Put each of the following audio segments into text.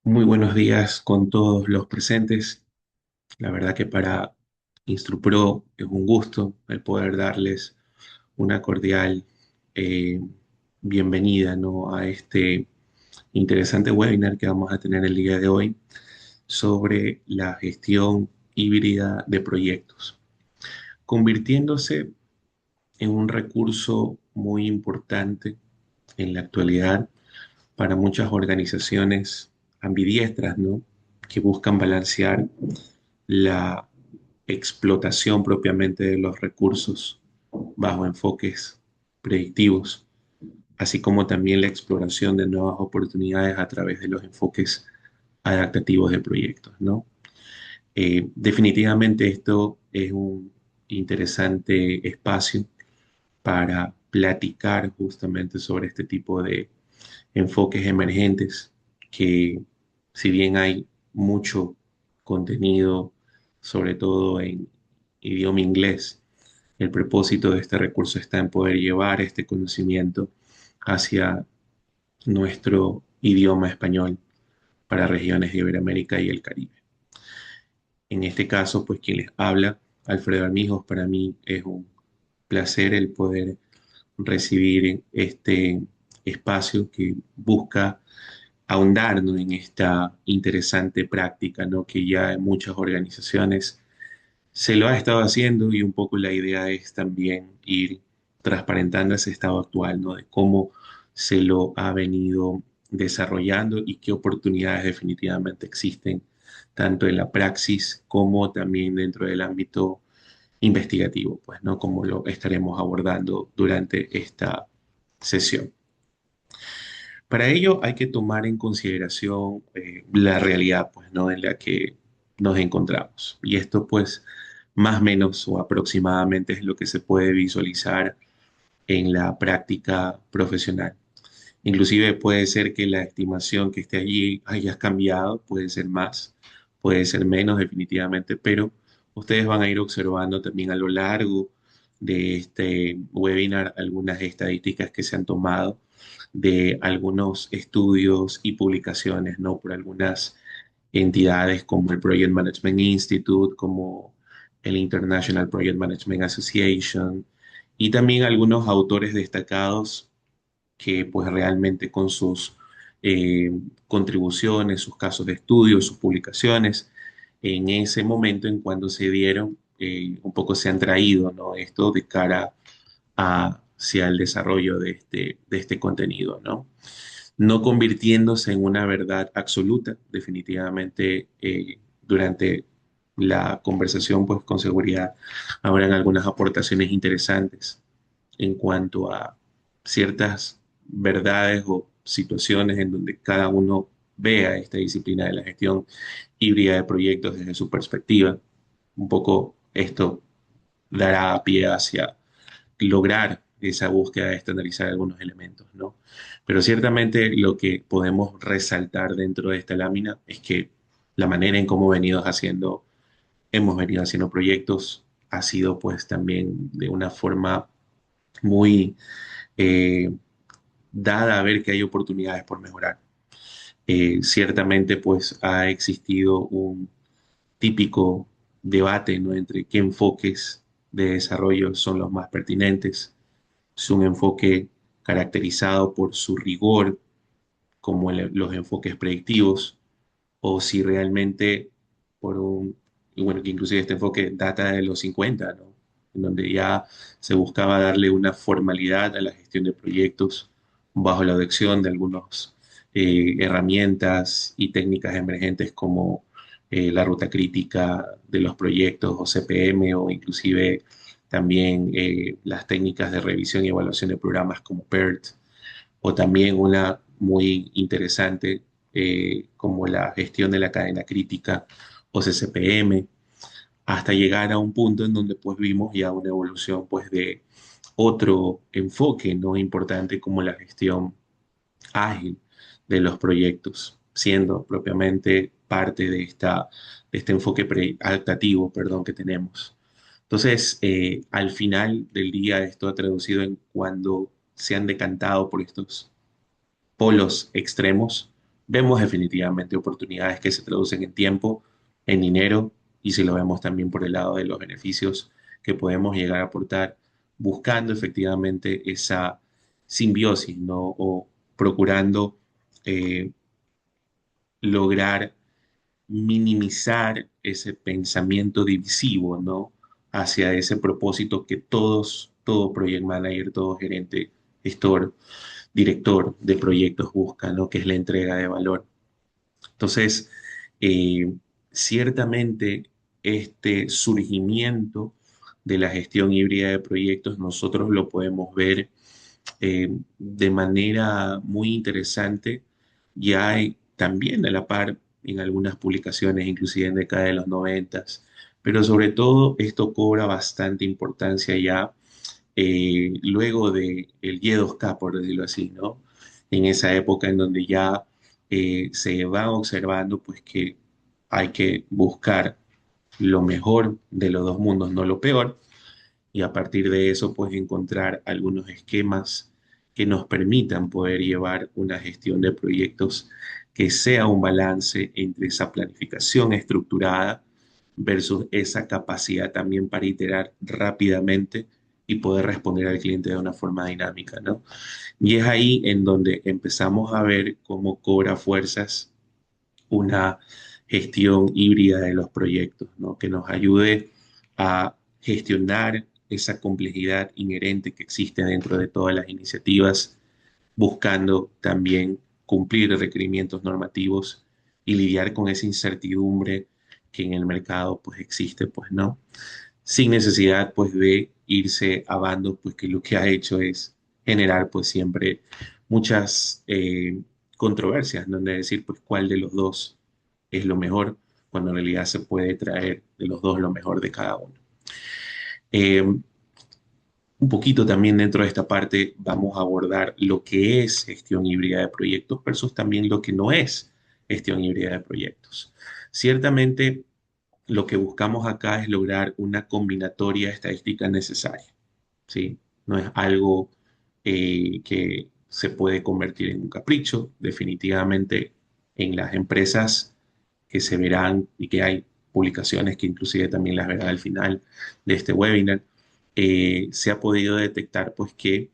Muy buenos días con todos los presentes. La verdad que para Instrupro es un gusto el poder darles una cordial eh, bienvenida, ¿no?, a este interesante webinar que vamos a tener el día de hoy sobre la gestión híbrida de proyectos, convirtiéndose en un recurso muy importante en la actualidad para muchas organizaciones ambidiestras, ¿no?, que buscan balancear la explotación propiamente de los recursos bajo enfoques predictivos, así como también la exploración de nuevas oportunidades a través de los enfoques adaptativos de proyectos, ¿no? Definitivamente esto es un interesante espacio para platicar justamente sobre este tipo de enfoques emergentes que, si bien hay mucho contenido, sobre todo en idioma inglés, el propósito de este recurso está en poder llevar este conocimiento hacia nuestro idioma español para regiones de Iberoamérica y el Caribe. En este caso, pues quien les habla, Alfredo Armijos, para mí es un placer el poder recibir este espacio que busca ahondar, ¿no?, en esta interesante práctica, ¿no?, que ya en muchas organizaciones se lo ha estado haciendo, y un poco la idea es también ir transparentando ese estado actual, ¿no?, de cómo se lo ha venido desarrollando y qué oportunidades definitivamente existen, tanto en la praxis como también dentro del ámbito investigativo, pues, ¿no?, como lo estaremos abordando durante esta sesión. Para ello hay que tomar en consideración la realidad, pues, ¿no?, en la que nos encontramos. Y esto, pues, más o menos o aproximadamente es lo que se puede visualizar en la práctica profesional. Inclusive puede ser que la estimación que esté allí haya cambiado, puede ser más, puede ser menos definitivamente, pero ustedes van a ir observando también a lo largo de este webinar algunas estadísticas que se han tomado de algunos estudios y publicaciones, ¿no?, por algunas entidades como el Project Management Institute, como el International Project Management Association, y también algunos autores destacados que pues realmente con sus eh, contribuciones, sus casos de estudio, sus publicaciones, en ese momento en cuando se dieron, un poco se han traído, ¿no?, esto de cara hacia el desarrollo de este contenido, ¿no? No convirtiéndose en una verdad absoluta, definitivamente durante la conversación, pues con seguridad habrán algunas aportaciones interesantes en cuanto a ciertas verdades o situaciones en donde cada uno vea esta disciplina de la gestión híbrida de proyectos desde su perspectiva. Un poco esto dará pie hacia lograr esa búsqueda de estandarizar algunos elementos, ¿no? Pero ciertamente lo que podemos resaltar dentro de esta lámina es que la manera en cómo hemos venido haciendo proyectos ha sido pues también de una forma muy eh, dada a ver que hay oportunidades por mejorar. Ciertamente pues ha existido un típico debate, ¿no?, entre qué enfoques de desarrollo son los más pertinentes. Es un enfoque caracterizado por su rigor, como los enfoques predictivos, o si realmente por y bueno, que inclusive este enfoque data de los 50, ¿no?, en donde ya se buscaba darle una formalidad a la gestión de proyectos bajo la adopción de algunas herramientas y técnicas emergentes como la ruta crítica de los proyectos o CPM, o inclusive también las técnicas de revisión y evaluación de programas como PERT, o también una muy interesante como la gestión de la cadena crítica o CCPM, hasta llegar a un punto en donde pues vimos ya una evolución pues de otro enfoque no importante como la gestión ágil de los proyectos, siendo propiamente parte de este enfoque adaptativo, perdón, que tenemos. Entonces, al final del día, esto ha traducido en cuando se han decantado por estos polos extremos, vemos definitivamente oportunidades que se traducen en tiempo, en dinero, y si lo vemos también por el lado de los beneficios que podemos llegar a aportar, buscando efectivamente esa simbiosis, ¿no? O procurando eh, lograr minimizar ese pensamiento divisivo, ¿no? Hacia ese propósito que todo project manager, todo gerente, gestor, director de proyectos busca, ¿no? Que es la entrega de valor. Entonces, eh, ciertamente este surgimiento de la gestión híbrida de proyectos nosotros lo podemos ver de manera muy interesante. Ya hay también a la par en algunas publicaciones, inclusive en década de los noventas, pero sobre todo esto cobra bastante importancia ya luego de el Y2K, por decirlo así, ¿no? En esa época en donde ya se va observando pues que hay que buscar lo mejor de los dos mundos, no lo peor, y a partir de eso pues encontrar algunos esquemas que nos permitan poder llevar una gestión de proyectos que sea un balance entre esa planificación estructurada versus esa capacidad también para iterar rápidamente y poder responder al cliente de una forma dinámica, ¿no? Y es ahí en donde empezamos a ver cómo cobra fuerzas una gestión híbrida de los proyectos, ¿no? Que nos ayude a gestionar esa complejidad inherente que existe dentro de todas las iniciativas, buscando también cumplir requerimientos normativos y lidiar con esa incertidumbre que en el mercado pues existe, pues no, sin necesidad pues de irse a bandos, pues que lo que ha hecho es generar pues siempre muchas controversias, donde decir pues cuál de los dos es lo mejor, cuando en realidad se puede traer de los dos lo mejor de cada uno. Un poquito también dentro de esta parte vamos a abordar lo que es gestión híbrida de proyectos versus también lo que no es gestión híbrida de proyectos. Ciertamente, lo que buscamos acá es lograr una combinatoria estadística necesaria, ¿sí? No es algo que se puede convertir en un capricho. Definitivamente en las empresas que se verán y que hay publicaciones que inclusive también las verán al final de este webinar, se ha podido detectar pues que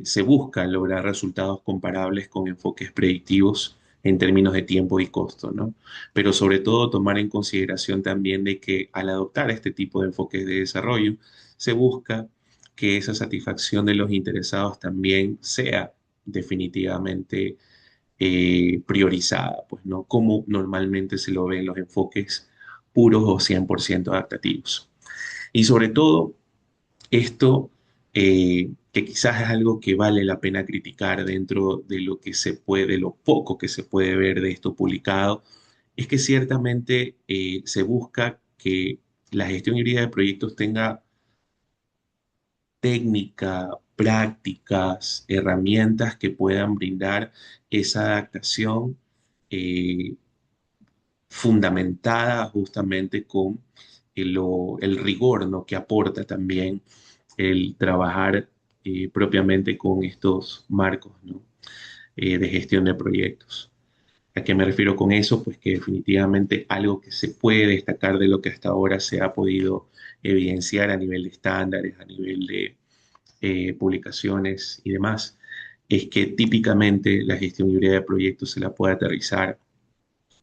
se busca lograr resultados comparables con enfoques predictivos en términos de tiempo y costo, ¿no? Pero sobre todo tomar en consideración también de que al adoptar este tipo de enfoques de desarrollo, se busca que esa satisfacción de los interesados también sea definitivamente priorizada, pues, ¿no? Como normalmente se lo ve en los enfoques puros o 100% adaptativos. Y sobre todo, esto que quizás es algo que vale la pena criticar dentro de lo que se puede, lo poco que se puede ver de esto publicado, es que ciertamente se busca que la gestión híbrida de proyectos tenga técnica, prácticas, herramientas que puedan brindar esa adaptación eh, fundamentada justamente con el rigor, ¿no? Que aporta también el trabajar propiamente con estos marcos, ¿no? De gestión de proyectos. ¿A qué me refiero con eso? Pues que definitivamente algo que se puede destacar de lo que hasta ahora se ha podido evidenciar a nivel de estándares, a nivel de publicaciones y demás, es que típicamente la gestión híbrida de proyectos se la puede aterrizar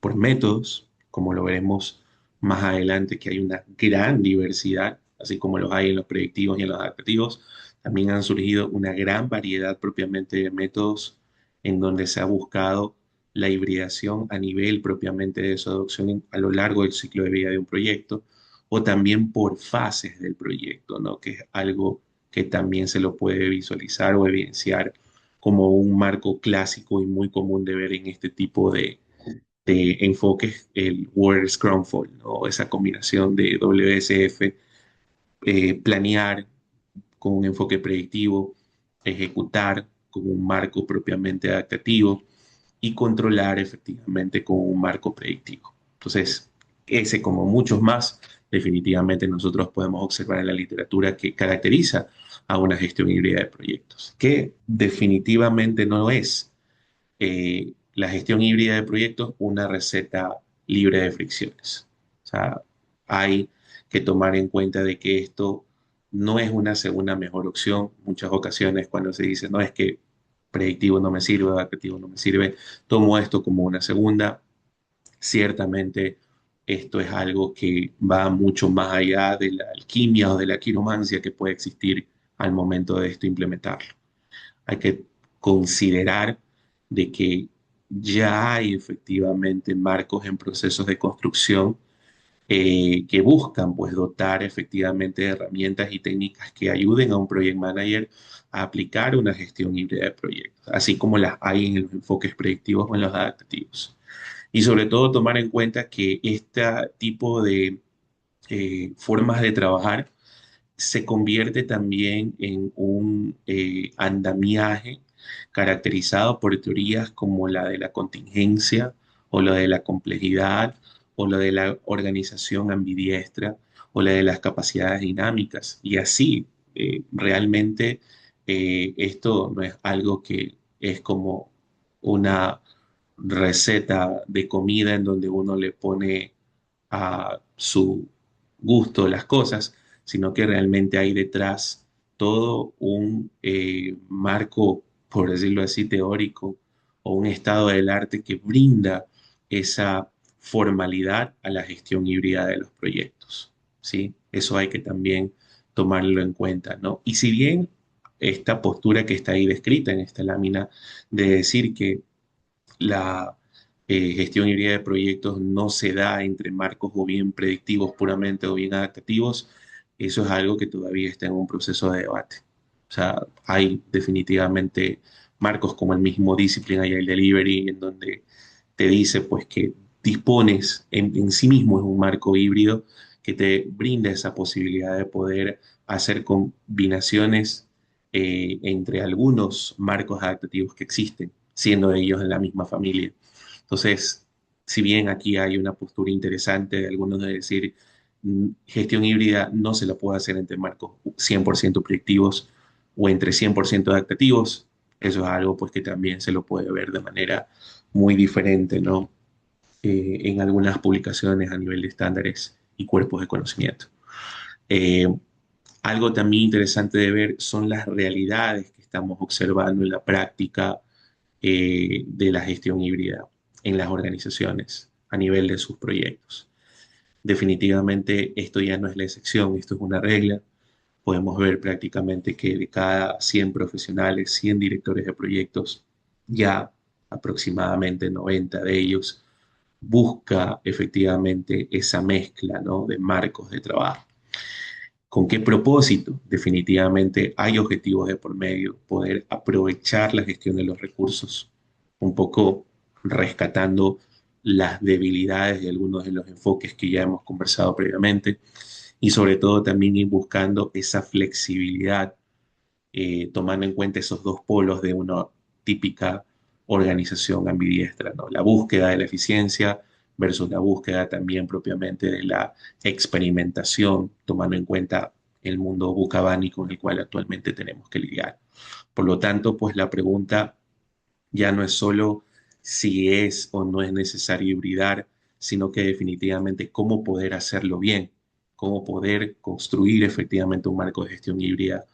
por métodos, como lo veremos más adelante, que hay una gran diversidad, así como los hay en los predictivos y en los adaptativos. También han surgido una gran variedad propiamente de métodos en donde se ha buscado la hibridación a nivel propiamente de su adopción a lo largo del ciclo de vida de un proyecto, o también por fases del proyecto, ¿no? Que es algo que también se lo puede visualizar o evidenciar como un marco clásico y muy común de ver en este tipo de enfoques, el Word Scrumfall, ¿no? Esa combinación de WSF, planear con un enfoque predictivo, ejecutar con un marco propiamente adaptativo y controlar efectivamente con un marco predictivo. Entonces, ese como muchos más, definitivamente nosotros podemos observar en la literatura que caracteriza a una gestión híbrida de proyectos, que definitivamente no es la gestión híbrida de proyectos una receta libre de fricciones. O sea, hay que tomar en cuenta de que esto no es una segunda mejor opción. Muchas ocasiones cuando se dice, no es que predictivo no me sirve, adaptativo no me sirve, tomo esto como una segunda. Ciertamente esto es algo que va mucho más allá de la alquimia o de la quiromancia que puede existir al momento de esto implementarlo. Hay que considerar de que ya hay efectivamente marcos en procesos de construcción que buscan pues dotar efectivamente de herramientas y técnicas que ayuden a un project manager a aplicar una gestión híbrida de proyectos, así como las hay en los enfoques predictivos o en los adaptativos. Y sobre todo tomar en cuenta que este tipo de formas de trabajar se convierte también en un andamiaje caracterizado por teorías como la de la contingencia o la de la complejidad o la de la organización ambidiestra o la de las capacidades dinámicas. Y así, realmente esto no es algo que es como una receta de comida en donde uno le pone a su gusto las cosas, sino que realmente hay detrás todo un marco, por decirlo así, teórico o un estado del arte que brinda esa formalidad a la gestión híbrida de los proyectos, ¿sí? Eso hay que también tomarlo en cuenta, ¿no? Y si bien esta postura que está ahí descrita en esta lámina de decir que la gestión híbrida de proyectos no se da entre marcos o bien predictivos puramente o bien adaptativos, eso es algo que todavía está en un proceso de debate. O sea, hay definitivamente marcos como el mismo Discipline Agile Delivery, en donde te dice pues que dispones en sí mismo es un marco híbrido que te brinda esa posibilidad de poder hacer combinaciones entre algunos marcos adaptativos que existen, siendo ellos en la misma familia. Entonces, si bien aquí hay una postura interesante de algunos de decir, gestión híbrida no se la puede hacer entre marcos 100% predictivos o entre 100% adaptativos, eso es algo pues que también se lo puede ver de manera muy diferente, ¿no? En algunas publicaciones a nivel de estándares y cuerpos de conocimiento. Eh, Algo también interesante de ver son las realidades que estamos observando en la práctica de la gestión híbrida en las organizaciones a nivel de sus proyectos. Definitivamente esto ya no es la excepción, esto es una regla. Podemos ver prácticamente que de cada 100 profesionales, 100 directores de proyectos, ya aproximadamente 90 de ellos busca efectivamente esa mezcla, ¿no?, de marcos de trabajo. ¿Con qué propósito? Definitivamente hay objetivos de por medio, poder aprovechar la gestión de los recursos, un poco rescatando las debilidades de algunos de los enfoques que ya hemos conversado previamente y sobre todo también ir buscando esa flexibilidad, tomando en cuenta esos dos polos de una típica organización ambidiestra, ¿no? La búsqueda de la eficiencia versus la búsqueda también propiamente de la experimentación, tomando en cuenta el mundo Bucabani con el cual actualmente tenemos que lidiar. Por lo tanto, pues la pregunta ya no es solo si es o no es necesario hibridar, sino que definitivamente cómo poder hacerlo bien, cómo poder construir efectivamente un marco de gestión híbrida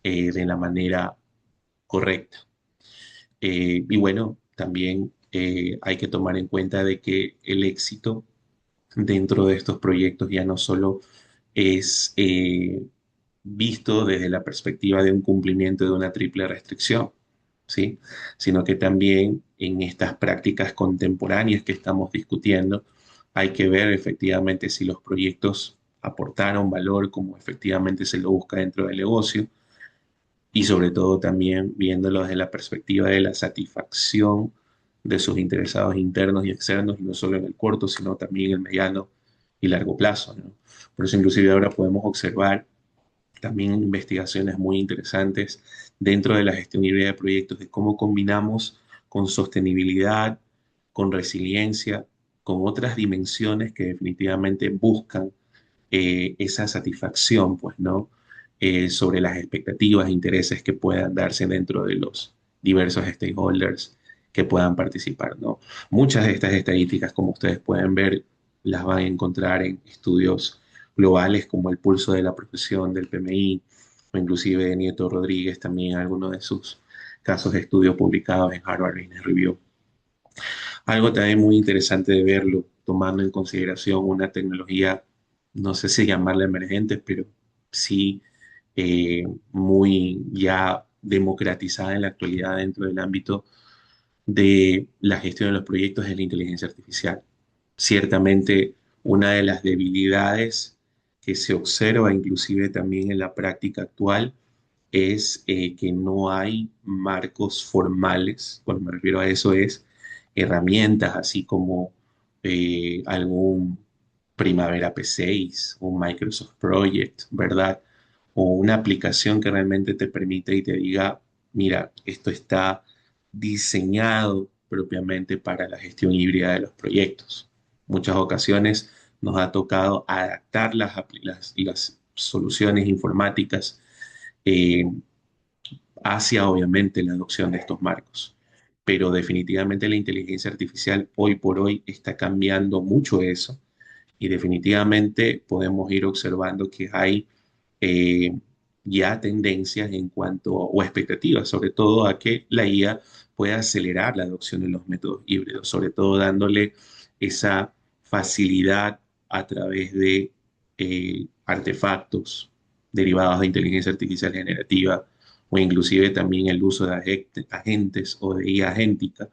de la manera correcta. Y bueno, también hay que tomar en cuenta de que el éxito dentro de estos proyectos ya no solo es visto desde la perspectiva de un cumplimiento de una triple restricción, ¿sí? Sino que también en estas prácticas contemporáneas que estamos discutiendo, hay que ver efectivamente si los proyectos aportaron valor como efectivamente se lo busca dentro del negocio y sobre todo también viéndolo desde la perspectiva de la satisfacción de sus interesados internos y externos, y no solo en el corto, sino también en el mediano y largo plazo, ¿no? Por eso inclusive ahora podemos observar también investigaciones muy interesantes dentro de la gestión híbrida de proyectos, de cómo combinamos con sostenibilidad, con resiliencia, con otras dimensiones que definitivamente buscan esa satisfacción, pues, ¿no? Sobre las expectativas e intereses que puedan darse dentro de los diversos stakeholders que puedan participar, ¿no? Muchas de estas estadísticas, como ustedes pueden ver, las van a encontrar en estudios globales como el pulso de la profesión del PMI, o inclusive de Nieto Rodríguez, también algunos de sus casos de estudios publicados en Harvard Business Review. Algo también muy interesante de verlo, tomando en consideración una tecnología, no sé si llamarla emergente, pero sí muy ya democratizada en la actualidad dentro del ámbito de la gestión de los proyectos es la inteligencia artificial. Ciertamente, una de las debilidades que se observa inclusive también en la práctica actual es que no hay marcos formales. Cuando me refiero a eso es herramientas así como algún Primavera P6, un Microsoft Project, ¿verdad? O una aplicación que realmente te permite y te diga, mira, esto está diseñado propiamente para la gestión híbrida de los proyectos. Muchas ocasiones nos ha tocado adaptar las soluciones informáticas eh, hacia, obviamente, la adopción de estos marcos. Pero definitivamente la inteligencia artificial hoy por hoy está cambiando mucho eso y definitivamente podemos ir observando que hay eh, ya tendencias en cuanto, o expectativas, sobre todo a que la IA pueda acelerar la adopción de los métodos híbridos, sobre todo dándole esa facilidad a través de artefactos derivados de inteligencia artificial generativa o inclusive también el uso de agentes o de IA agéntica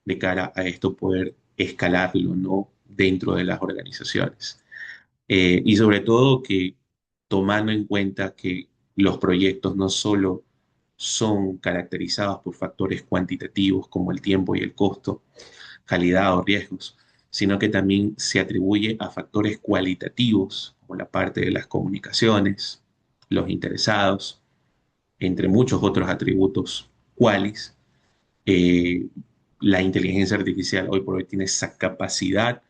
de cara a esto poder escalarlo, ¿no? Dentro de las organizaciones. Y sobre todo que tomando en cuenta que los proyectos no solo son caracterizados por factores cuantitativos como el tiempo y el costo, calidad o riesgos, sino que también se atribuye a factores cualitativos como la parte de las comunicaciones, los interesados, entre muchos otros atributos cualis. eh, la inteligencia artificial hoy por hoy tiene esa capacidad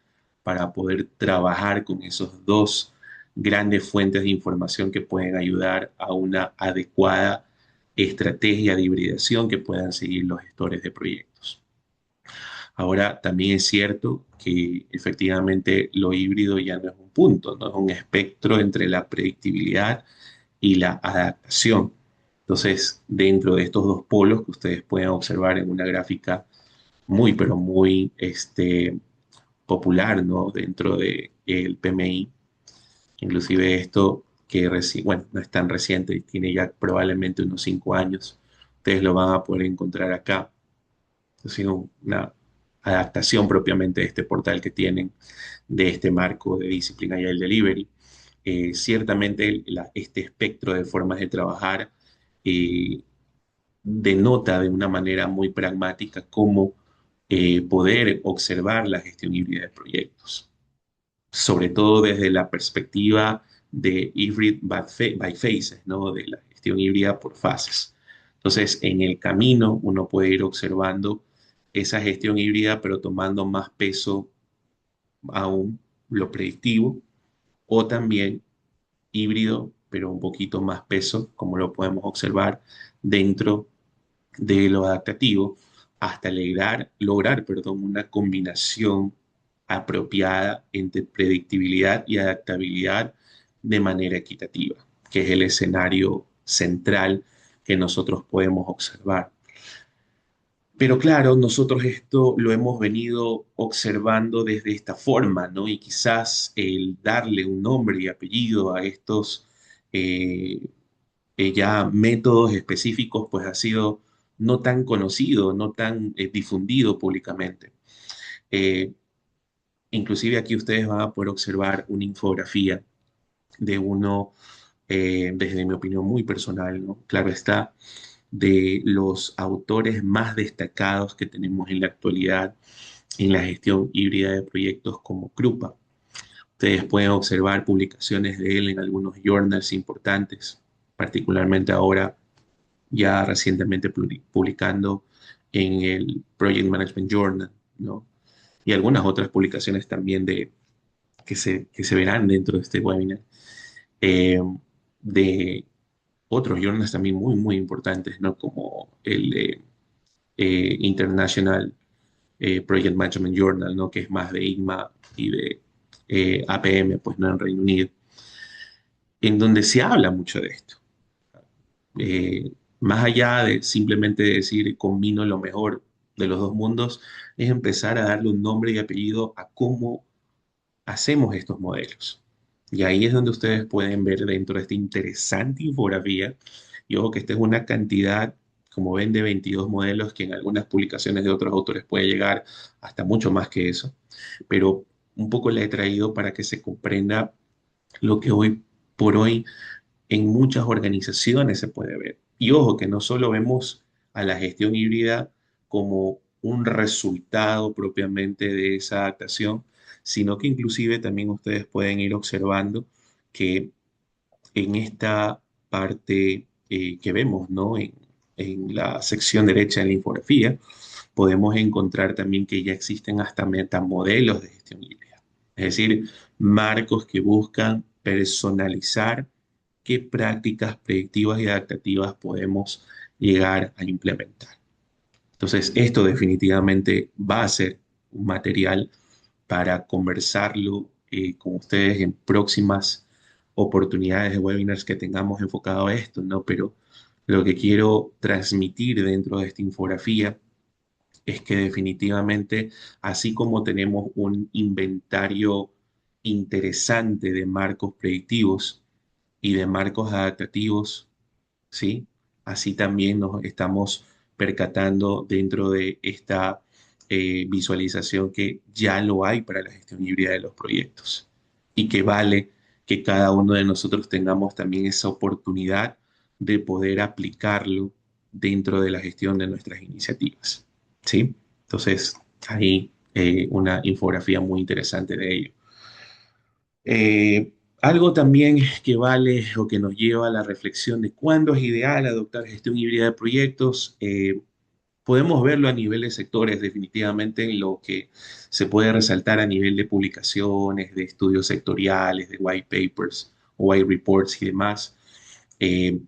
para poder trabajar con esos dos grandes fuentes de información que pueden ayudar a una adecuada estrategia de hibridación que puedan seguir los gestores de proyectos. Ahora, también es cierto que efectivamente lo híbrido ya no es un punto, no es un espectro entre la predictibilidad y la adaptación. Entonces, dentro de estos dos polos que ustedes pueden observar en una gráfica muy, pero muy popular, ¿no? Dentro del PMI. Inclusive esto que bueno, no es tan reciente, tiene ya probablemente unos 5 años. Ustedes lo van a poder encontrar acá. Ha sido una adaptación propiamente de este portal que tienen de este marco de disciplina y el delivery. Ciertamente este espectro de formas de trabajar eh, denota de una manera muy pragmática cómo poder observar la gestión híbrida de proyectos, sobre todo desde la perspectiva de hybrid by phases, ¿no? De la gestión híbrida por fases. Entonces, en el camino uno puede ir observando esa gestión híbrida, pero tomando más peso aún lo predictivo, o también híbrido, pero un poquito más peso, como lo podemos observar dentro de lo adaptativo hasta lograr una combinación apropiada entre predictibilidad y adaptabilidad de manera equitativa, que es el escenario central que nosotros podemos observar. Pero claro, nosotros esto lo hemos venido observando desde esta forma, ¿no? Y quizás el darle un nombre y apellido a estos eh, ya métodos específicos, pues ha sido no tan conocido, no tan difundido públicamente. Eh, Inclusive aquí ustedes van a poder observar una infografía de uno, desde mi opinión muy personal, ¿no? Claro está, de los autores más destacados que tenemos en la actualidad en la gestión híbrida de proyectos como Krupa. Ustedes pueden observar publicaciones de él en algunos journals importantes, particularmente ahora ya recientemente publicando en el Project Management Journal, ¿no? Y algunas otras publicaciones también que se verán dentro de este webinar, eh, de otros journals también muy, muy importantes, ¿no? Como el de International Project Management Journal, ¿no? Que es más de IGMA y de APM, pues no en Reino Unido, en donde se habla mucho de esto. Eh, Más allá de simplemente decir combino lo mejor de los dos mundos, es empezar a darle un nombre y apellido a cómo hacemos estos modelos. Y ahí es donde ustedes pueden ver dentro de esta interesante infografía, y ojo que esta es una cantidad, como ven, de 22 modelos que en algunas publicaciones de otros autores puede llegar hasta mucho más que eso, pero un poco la he traído para que se comprenda lo que hoy por hoy en muchas organizaciones se puede ver. Y ojo que no solo vemos a la gestión híbrida como un resultado propiamente de esa adaptación, sino que inclusive también ustedes pueden ir observando que en esta parte que vemos, ¿no? En la sección derecha de la infografía, podemos encontrar también que ya existen hasta metamodelos de gestión híbrida. Es decir, marcos que buscan personalizar qué prácticas predictivas y adaptativas podemos llegar a implementar. Entonces, esto definitivamente va a ser un material para conversarlo con ustedes en próximas oportunidades de webinars que tengamos enfocado a esto, ¿no? Pero lo que quiero transmitir dentro de esta infografía es que definitivamente, así como tenemos un inventario interesante de marcos predictivos y de marcos adaptativos, ¿sí? Así también nos estamos percatando dentro de esta visualización que ya lo hay para la gestión híbrida de los proyectos y que vale que cada uno de nosotros tengamos también esa oportunidad de poder aplicarlo dentro de la gestión de nuestras iniciativas, ¿sí? Entonces, ahí una infografía muy interesante de ello. Algo también que vale o que nos lleva a la reflexión de cuándo es ideal adoptar gestión híbrida de proyectos, podemos verlo a nivel de sectores, definitivamente en lo que se puede resaltar a nivel de publicaciones, de estudios sectoriales, de white papers o white reports y demás. Eh,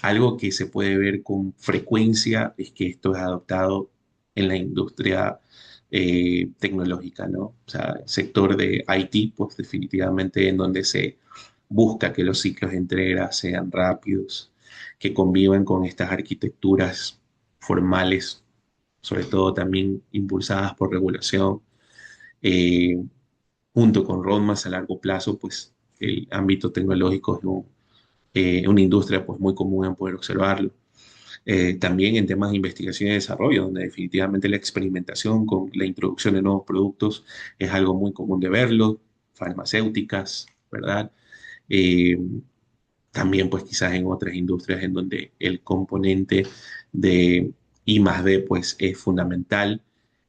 Algo que se puede ver con frecuencia es que esto es adoptado en la industria tecnológica, ¿no? O sea, el sector de IT, pues definitivamente en donde se busca que los ciclos de entrega sean rápidos, que convivan con estas arquitecturas formales, sobre todo también impulsadas por regulación, eh, junto con roadmaps a largo plazo, pues el ámbito tecnológico es una industria pues muy común en poder observarlo. También en temas de investigación y desarrollo, donde definitivamente la experimentación con la introducción de nuevos productos es algo muy común de verlo, farmacéuticas, ¿verdad? Eh, También pues quizás en otras industrias en donde el componente de I más D pues es fundamental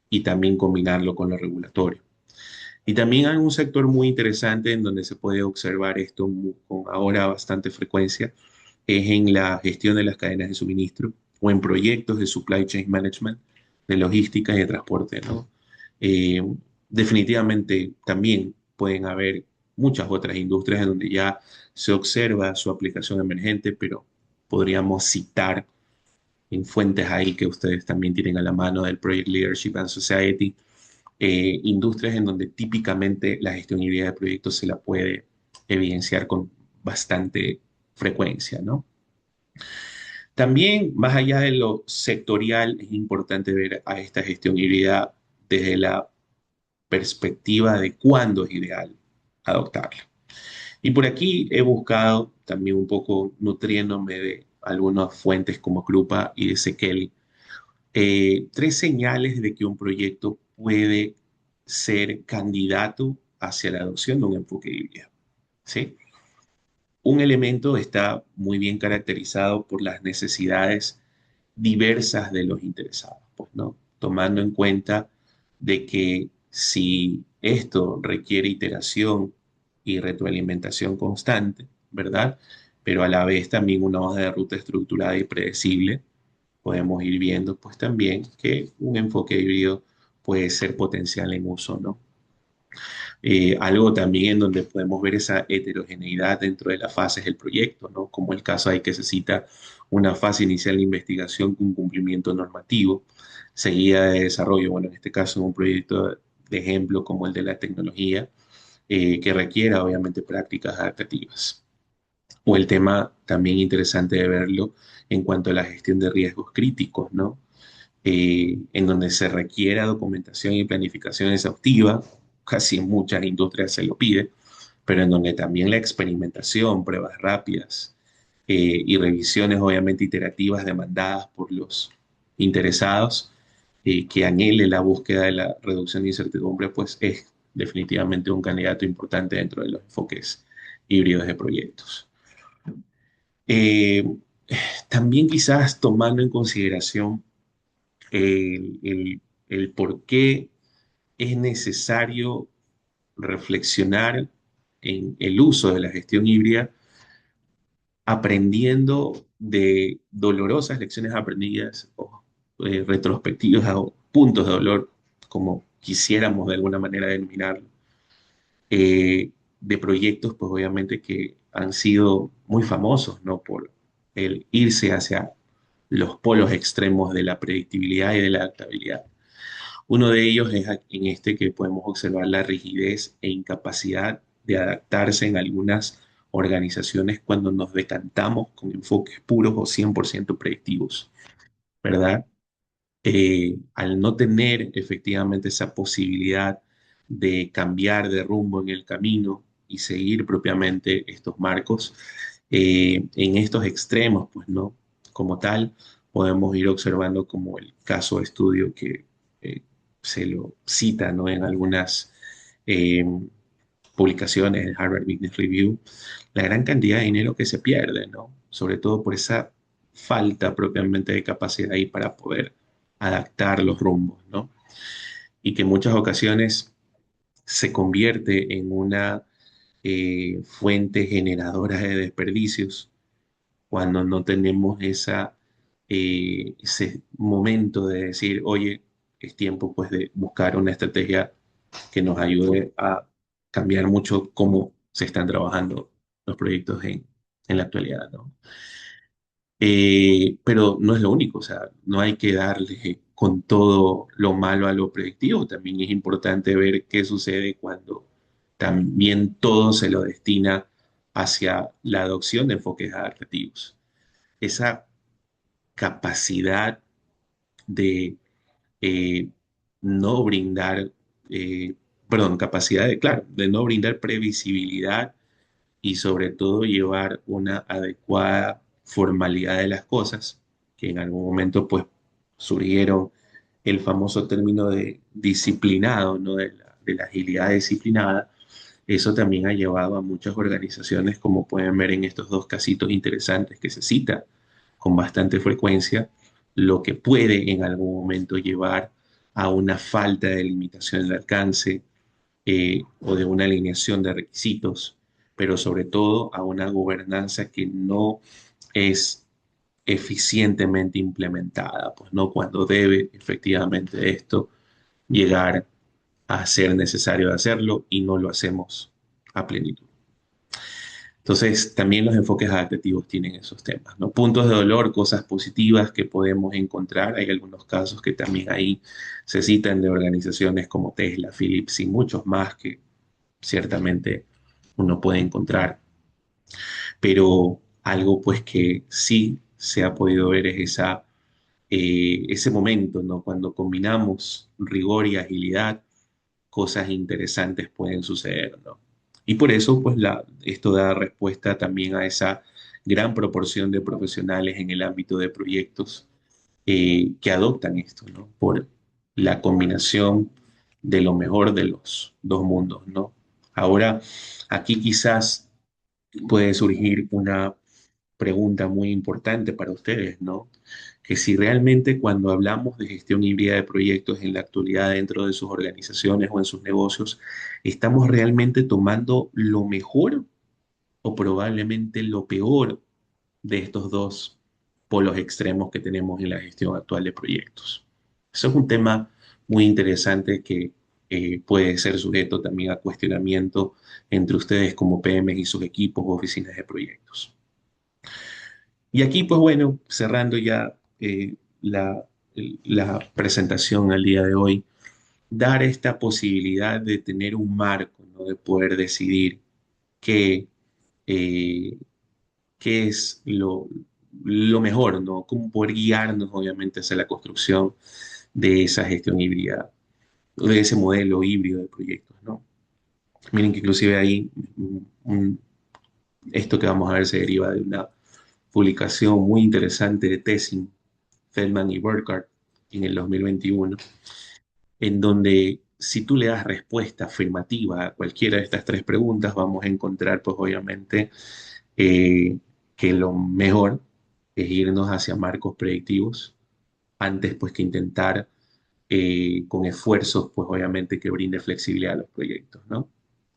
y también combinarlo con lo regulatorio. Y también hay un sector muy interesante en donde se puede observar esto con ahora bastante frecuencia, es en la gestión de las cadenas de suministro o en proyectos de supply chain management, de logística y de transporte, ¿no? Eh, Definitivamente también pueden haber muchas otras industrias en donde ya se observa su aplicación emergente, pero podríamos citar en fuentes ahí que ustedes también tienen a la mano del Project Leadership and Society, industrias en donde típicamente la gestión híbrida de proyectos se la puede evidenciar con bastante frecuencia, ¿no? También, más allá de lo sectorial, es importante ver a esta gestión híbrida desde la perspectiva de cuándo es ideal adoptarla. Y por aquí he buscado también un poco nutriéndome de algunas fuentes como Krupa y de Sekeli, tres señales de que un proyecto puede ser candidato hacia la adopción de un enfoque híbrido, ¿sí? Un elemento está muy bien caracterizado por las necesidades diversas de los interesados, pues, ¿no? Tomando en cuenta de que si esto requiere iteración y retroalimentación constante, ¿verdad? Pero a la vez también una hoja de ruta estructurada y predecible, podemos ir viendo pues también que un enfoque híbrido puede ser potencial en uso, ¿no? Algo también en donde podemos ver esa heterogeneidad dentro de las fases del proyecto, ¿no? Como el caso hay que se cita una fase inicial de investigación con cumplimiento normativo, seguida de desarrollo, bueno, en este caso en un proyecto de ejemplo como el de la tecnología, que requiera obviamente prácticas adaptativas. O el tema también interesante de verlo en cuanto a la gestión de riesgos críticos, ¿no? En donde se requiera documentación y planificación exhaustiva, casi en muchas industrias se lo pide, pero en donde también la experimentación, pruebas rápidas y revisiones obviamente iterativas demandadas por los interesados que anhele la búsqueda de la reducción de incertidumbre, pues es definitivamente un candidato importante dentro de los enfoques híbridos de proyectos. Eh, También quizás tomando en consideración el por qué es necesario reflexionar en el uso de la gestión híbrida, aprendiendo de dolorosas lecciones aprendidas o retrospectivas o puntos de dolor, como quisiéramos de alguna manera denominarlo, de proyectos, pues obviamente que han sido muy famosos, ¿no? Por el irse hacia los polos extremos de la predictibilidad y de la adaptabilidad. Uno de ellos es en este que podemos observar la rigidez e incapacidad de adaptarse en algunas organizaciones cuando nos decantamos con enfoques puros o 100% predictivos, ¿verdad? Al no tener efectivamente esa posibilidad de cambiar de rumbo en el camino y seguir propiamente estos marcos, en estos extremos, pues no, como tal, podemos ir observando como el caso de estudio que se lo cita, ¿no? En algunas eh, publicaciones, en Harvard Business Review, la gran cantidad de dinero que se pierde, ¿no? Sobre todo por esa falta propiamente de capacidad ahí para poder adaptar los rumbos, ¿no? Y que en muchas ocasiones se convierte en una fuente generadora de desperdicios cuando no tenemos ese momento de decir, oye, es tiempo pues de buscar una estrategia que nos ayude a cambiar mucho cómo se están trabajando los proyectos en la actualidad, ¿no? Pero no es lo único, o sea, no hay que darle con todo lo malo a lo predictivo, también es importante ver qué sucede cuando también todo se lo destina hacia la adopción de enfoques adaptativos. Esa capacidad de eh, no brindar, eh, perdón, capacidad de, claro, de no brindar previsibilidad y sobre todo llevar una adecuada formalidad de las cosas, que en algún momento pues surgieron el famoso término de disciplinado, ¿no? De la agilidad disciplinada. Eso también ha llevado a muchas organizaciones, como pueden ver en estos dos casitos interesantes que se cita con bastante frecuencia, lo que puede en algún momento llevar a una falta de limitación de alcance o de una alineación de requisitos, pero sobre todo a una gobernanza que no es eficientemente implementada, pues no cuando debe efectivamente esto llegar a ser necesario hacerlo y no lo hacemos a plenitud. Entonces, también los enfoques adaptativos tienen esos temas, ¿no? Puntos de dolor, cosas positivas que podemos encontrar. Hay algunos casos que también ahí se citan de organizaciones como Tesla, Philips y muchos más que ciertamente uno puede encontrar. Pero algo pues que sí se ha podido ver es ese momento, ¿no? Cuando combinamos rigor y agilidad, cosas interesantes pueden suceder, ¿no? Y por eso, pues, esto da respuesta también a esa gran proporción de profesionales en el ámbito de proyectos que adoptan esto, ¿no? Por la combinación de lo mejor de los dos mundos, ¿no? Ahora, aquí quizás puede surgir una pregunta muy importante para ustedes, ¿no? Que si realmente cuando hablamos de gestión híbrida de proyectos en la actualidad dentro de sus organizaciones o en sus negocios, ¿estamos realmente tomando lo mejor o probablemente lo peor de estos dos polos extremos que tenemos en la gestión actual de proyectos? Eso es un tema muy interesante que puede ser sujeto también a cuestionamiento entre ustedes como PMs y sus equipos o oficinas de proyectos. Y aquí, pues bueno, cerrando ya la, la presentación al día de hoy, dar esta posibilidad de tener un marco, ¿no? De poder decidir qué, eh, qué es lo mejor, ¿no? Cómo poder guiarnos, obviamente, hacia la construcción de esa gestión híbrida, de ese modelo híbrido de proyectos, ¿no? Miren que inclusive ahí esto que vamos a ver se deriva de una publicación muy interesante de Tessin, Feldman y Burkhardt en el 2021, en donde si tú le das respuesta afirmativa a cualquiera de estas tres preguntas, vamos a encontrar, pues obviamente, eh, que lo mejor es irnos hacia marcos predictivos antes, pues, que intentar con esfuerzos, pues obviamente que brinde flexibilidad a los proyectos, ¿no?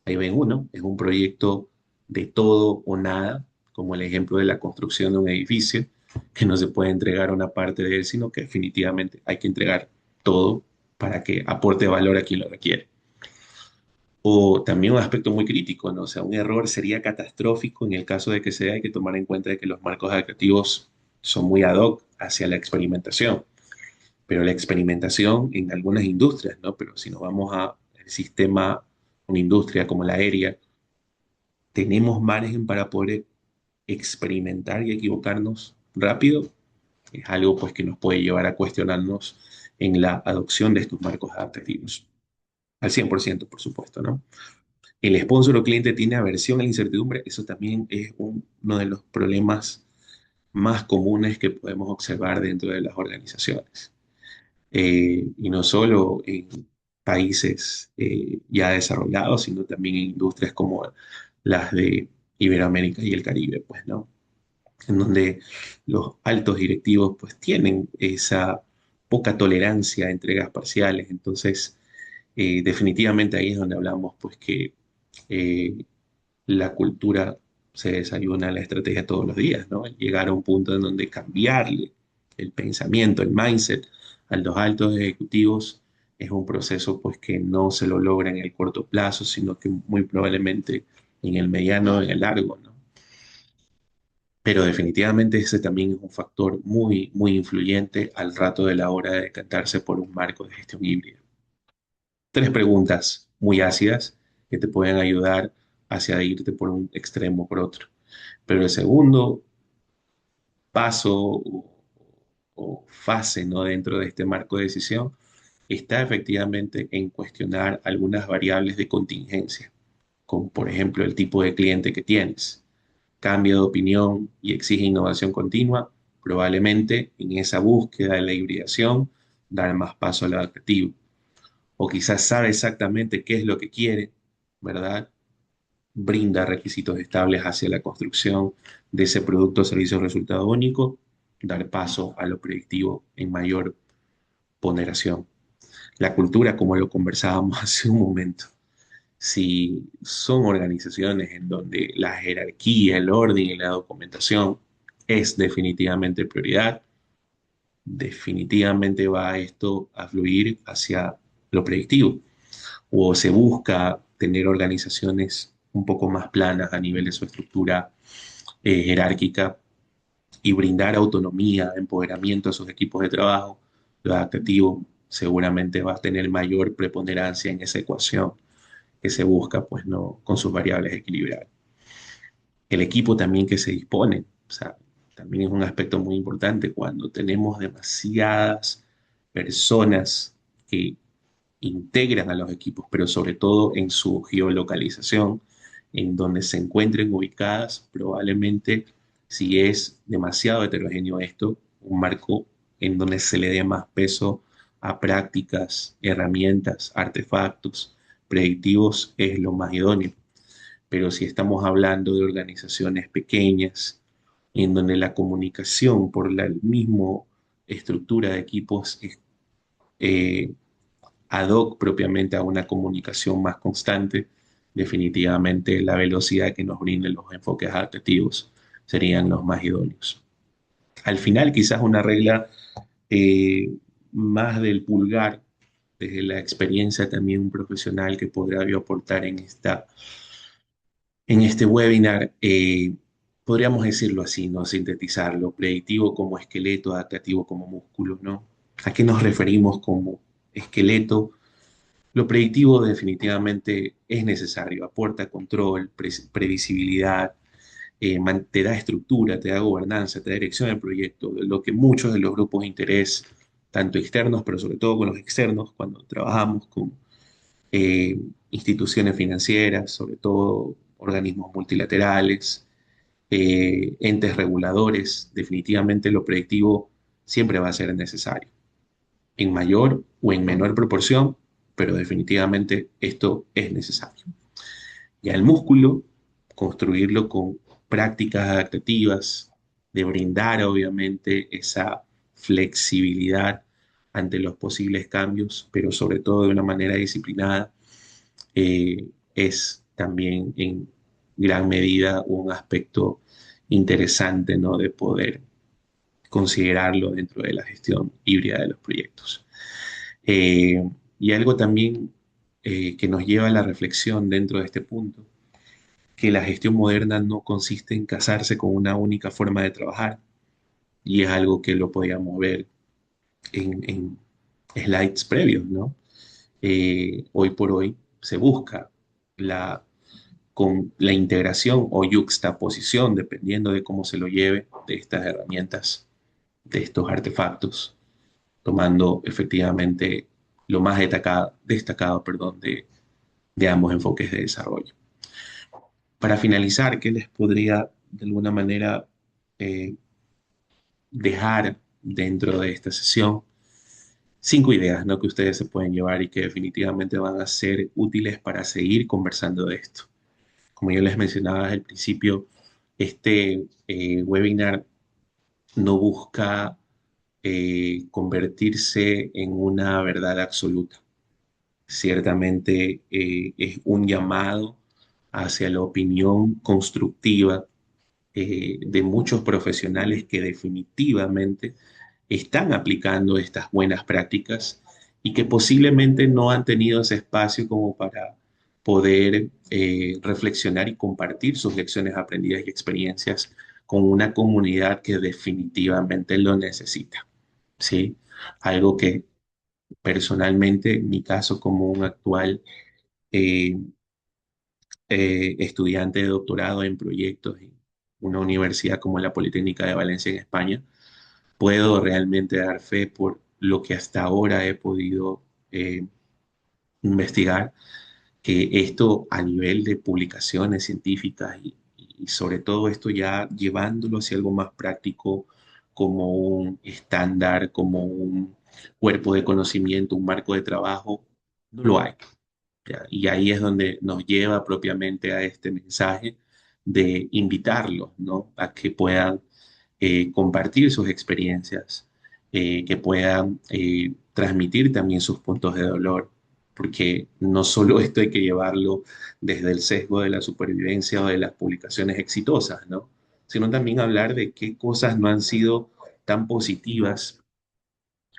Ahí ven uno, es un proyecto de todo o nada, como el ejemplo de la construcción de un edificio, que no se puede entregar una parte de él, sino que definitivamente hay que entregar todo para que aporte valor a quien lo requiere. O también un aspecto muy crítico, ¿no? O sea, un error sería catastrófico en el caso de que sea, hay que tomar en cuenta de que los marcos educativos son muy ad hoc hacia la experimentación, pero la experimentación en algunas industrias, ¿no? Pero si nos vamos al sistema, una industria como la aérea, tenemos margen para poder experimentar y equivocarnos rápido, es algo pues que nos puede llevar a cuestionarnos en la adopción de estos marcos adaptativos. Al 100%, por supuesto, ¿no? El sponsor o cliente tiene aversión a la incertidumbre, eso también es uno de los problemas más comunes que podemos observar dentro de las organizaciones. Y no solo en países ya desarrollados, sino también en industrias como las de Iberoamérica y el Caribe, pues, ¿no? En donde los altos directivos, pues, tienen esa poca tolerancia a entregas parciales. Entonces, definitivamente ahí es donde hablamos, pues, que eh, la cultura se desayuna a la estrategia todos los días, ¿no? Llegar a un punto en donde cambiarle el pensamiento, el mindset a los altos ejecutivos es un proceso pues que no se lo logra en el corto plazo, sino que muy probablemente en el mediano, en el largo, ¿no? Pero definitivamente ese también es un factor muy, muy influyente al rato de la hora de decantarse por un marco de gestión híbrida. Tres preguntas muy ácidas que te pueden ayudar hacia irte por un extremo o por otro. Pero el segundo paso o fase, ¿no? Dentro de este marco de decisión está efectivamente en cuestionar algunas variables de contingencia, como por ejemplo el tipo de cliente que tienes. Cambia de opinión y exige innovación continua, probablemente en esa búsqueda de la hibridación dar más paso al adaptativo. O quizás sabe exactamente qué es lo que quiere, ¿verdad? Brinda requisitos estables hacia la construcción de ese producto o servicio resultado único, dar paso a lo predictivo en mayor ponderación. La cultura, como lo conversábamos hace un momento, si son organizaciones en donde la jerarquía, el orden y la documentación es definitivamente prioridad, definitivamente va esto a fluir hacia lo predictivo o se busca tener organizaciones un poco más planas a nivel de su estructura jerárquica y brindar autonomía, empoderamiento a sus equipos de trabajo, lo adaptativo seguramente va a tener mayor preponderancia en esa ecuación que se busca, pues no, con sus variables equilibradas. El equipo también que se dispone, o sea, también es un aspecto muy importante cuando tenemos demasiadas personas que integran a los equipos, pero sobre todo en su geolocalización, en donde se encuentren ubicadas, probablemente si es demasiado heterogéneo esto, un marco en donde se le dé más peso a prácticas, herramientas, artefactos predictivos es lo más idóneo. Pero si estamos hablando de organizaciones pequeñas, en donde la comunicación por la misma estructura de equipos es eh, ad hoc propiamente a una comunicación más constante, definitivamente la velocidad que nos brinden los enfoques adaptativos serían los más idóneos. Al final, quizás una regla eh, más del pulgar, desde la experiencia también un profesional que podrá yo aportar en este webinar, podríamos decirlo así, ¿no? Sintetizarlo, predictivo como esqueleto, adaptativo como músculo, ¿no? ¿A qué nos referimos como esqueleto? Lo predictivo definitivamente es necesario, aporta control, previsibilidad, te da estructura, te da gobernanza, te da dirección al proyecto, lo que muchos de los grupos de interés, tanto externos, pero sobre todo con los externos, cuando trabajamos con eh, instituciones financieras, sobre todo organismos multilaterales, entes reguladores, definitivamente lo predictivo siempre va a ser necesario, en mayor o en menor proporción, pero definitivamente esto es necesario. Y al músculo, construirlo con prácticas adaptativas, de brindar obviamente esa flexibilidad ante los posibles cambios, pero sobre todo de una manera disciplinada, es también en gran medida un aspecto interesante, ¿no? De poder considerarlo dentro de la gestión híbrida de los proyectos. Eh, y algo también que nos lleva a la reflexión dentro de este punto, que la gestión moderna no consiste en casarse con una única forma de trabajar, y es algo que lo podíamos ver en slides previos, ¿no? Hoy por hoy se busca la, con la integración o yuxtaposición, dependiendo de cómo se lo lleve, de estas herramientas, de estos artefactos, tomando efectivamente lo más destacado, perdón, de ambos enfoques de desarrollo. Para finalizar, ¿qué les podría de alguna manera eh, dejar dentro de esta sesión? 5 ideas, ¿no? Que ustedes se pueden llevar y que definitivamente van a ser útiles para seguir conversando de esto. Como yo les mencionaba al principio, este webinar no busca convertirse en una verdad absoluta. Ciertamente es un llamado hacia la opinión constructiva de muchos profesionales que definitivamente están aplicando estas buenas prácticas y que posiblemente no han tenido ese espacio como para poder reflexionar y compartir sus lecciones aprendidas y experiencias con una comunidad que definitivamente lo necesita, ¿sí? Algo que personalmente, en mi caso como un actual eh, estudiante de doctorado en proyectos en una universidad como la Politécnica de Valencia en España, puedo realmente dar fe por lo que hasta ahora he podido investigar, que esto a nivel de publicaciones científicas y sobre todo esto ya llevándolo hacia algo más práctico como un estándar, como un cuerpo de conocimiento, un marco de trabajo, no lo hay. ¿Ya? Y ahí es donde nos lleva propiamente a este mensaje de invitarlos, ¿no? A que puedan compartir sus experiencias, que puedan transmitir también sus puntos de dolor, porque no solo esto hay que llevarlo desde el sesgo de la supervivencia o de las publicaciones exitosas, ¿no? Sino también hablar de qué cosas no han sido tan positivas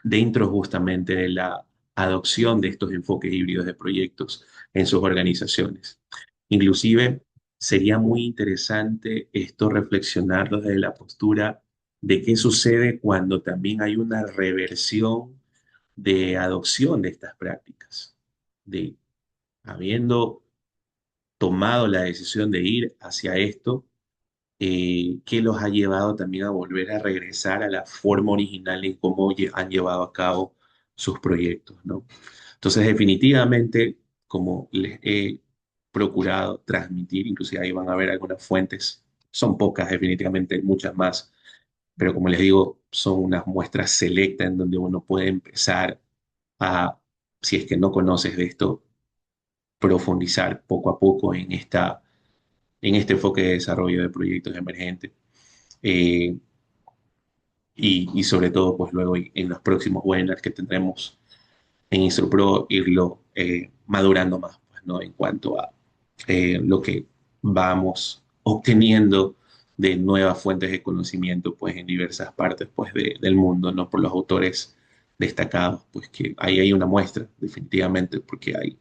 dentro justamente de la adopción de estos enfoques híbridos de proyectos en sus organizaciones. Inclusive sería muy interesante esto reflexionarlo desde la postura de qué sucede cuando también hay una reversión de adopción de estas prácticas, de habiendo tomado la decisión de ir hacia esto, que los ha llevado también a volver a regresar a la forma original en cómo han llevado a cabo sus proyectos, ¿no? Entonces, definitivamente, como les he procurado transmitir, inclusive ahí van a ver algunas fuentes, son pocas, definitivamente, muchas más, pero como les digo, son unas muestras selectas en donde uno puede empezar a, si es que no conoces de esto, profundizar poco a poco en este enfoque de desarrollo de proyectos emergentes. Eh, y sobre todo, pues luego en los próximos webinars que tendremos en InstruPro, irlo madurando más, pues, ¿no? En cuanto a lo que vamos obteniendo de nuevas fuentes de conocimiento, pues, en diversas partes, pues, del mundo, ¿no? Por los autores destacados, pues que ahí hay una muestra, definitivamente, porque hay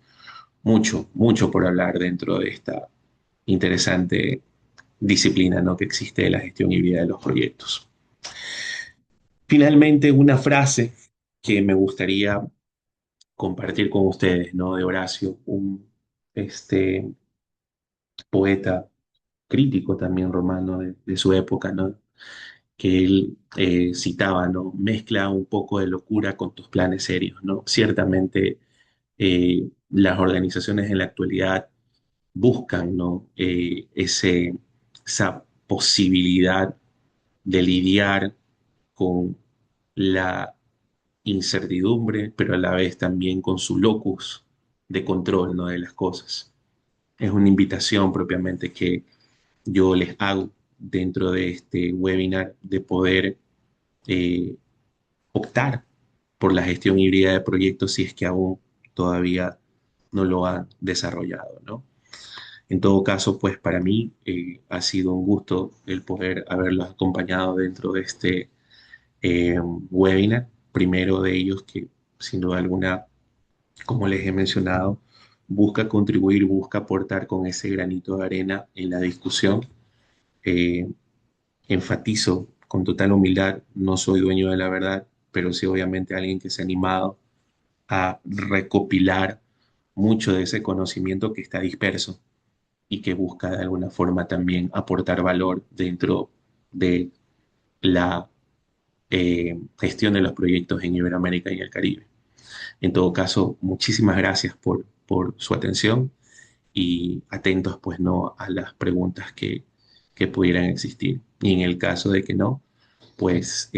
mucho, mucho por hablar dentro de esta interesante disciplina, ¿no? que existe de la gestión y vida de los proyectos. Finalmente, una frase que me gustaría compartir con ustedes, ¿no? De Horacio, un este, poeta crítico también romano de su época, ¿no? Que él citaba, ¿no? Mezcla un poco de locura con tus planes serios, ¿no? Ciertamente las organizaciones en la actualidad buscan, ¿no? Esa posibilidad de lidiar con la incertidumbre, pero a la vez también con su locus de control, ¿no? de las cosas. Es una invitación propiamente que yo les hago dentro de este webinar de poder eh, optar por la gestión híbrida de proyectos si es que aún todavía no lo han desarrollado, ¿no? En todo caso, pues para mí ha sido un gusto el poder haberlos acompañado dentro de este webinar. Primero de ellos que, sin duda alguna, como les he mencionado, busca contribuir, busca aportar con ese granito de arena en la discusión. Eh, Enfatizo con total humildad, no soy dueño de la verdad, pero sí obviamente alguien que se ha animado a recopilar mucho de ese conocimiento que está disperso y que busca de alguna forma también aportar valor dentro de la gestión de los proyectos en Iberoamérica y el Caribe. En todo caso, muchísimas gracias por su atención y atentos pues no a las preguntas que pudieran existir. Y en el caso de que no, pues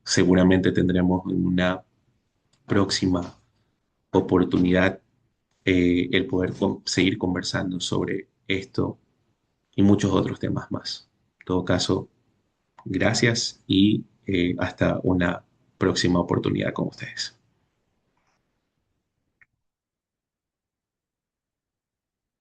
seguramente tendremos en una próxima oportunidad el poder seguir conversando sobre esto y muchos otros temas más. En todo caso, gracias y hasta una próxima oportunidad con ustedes.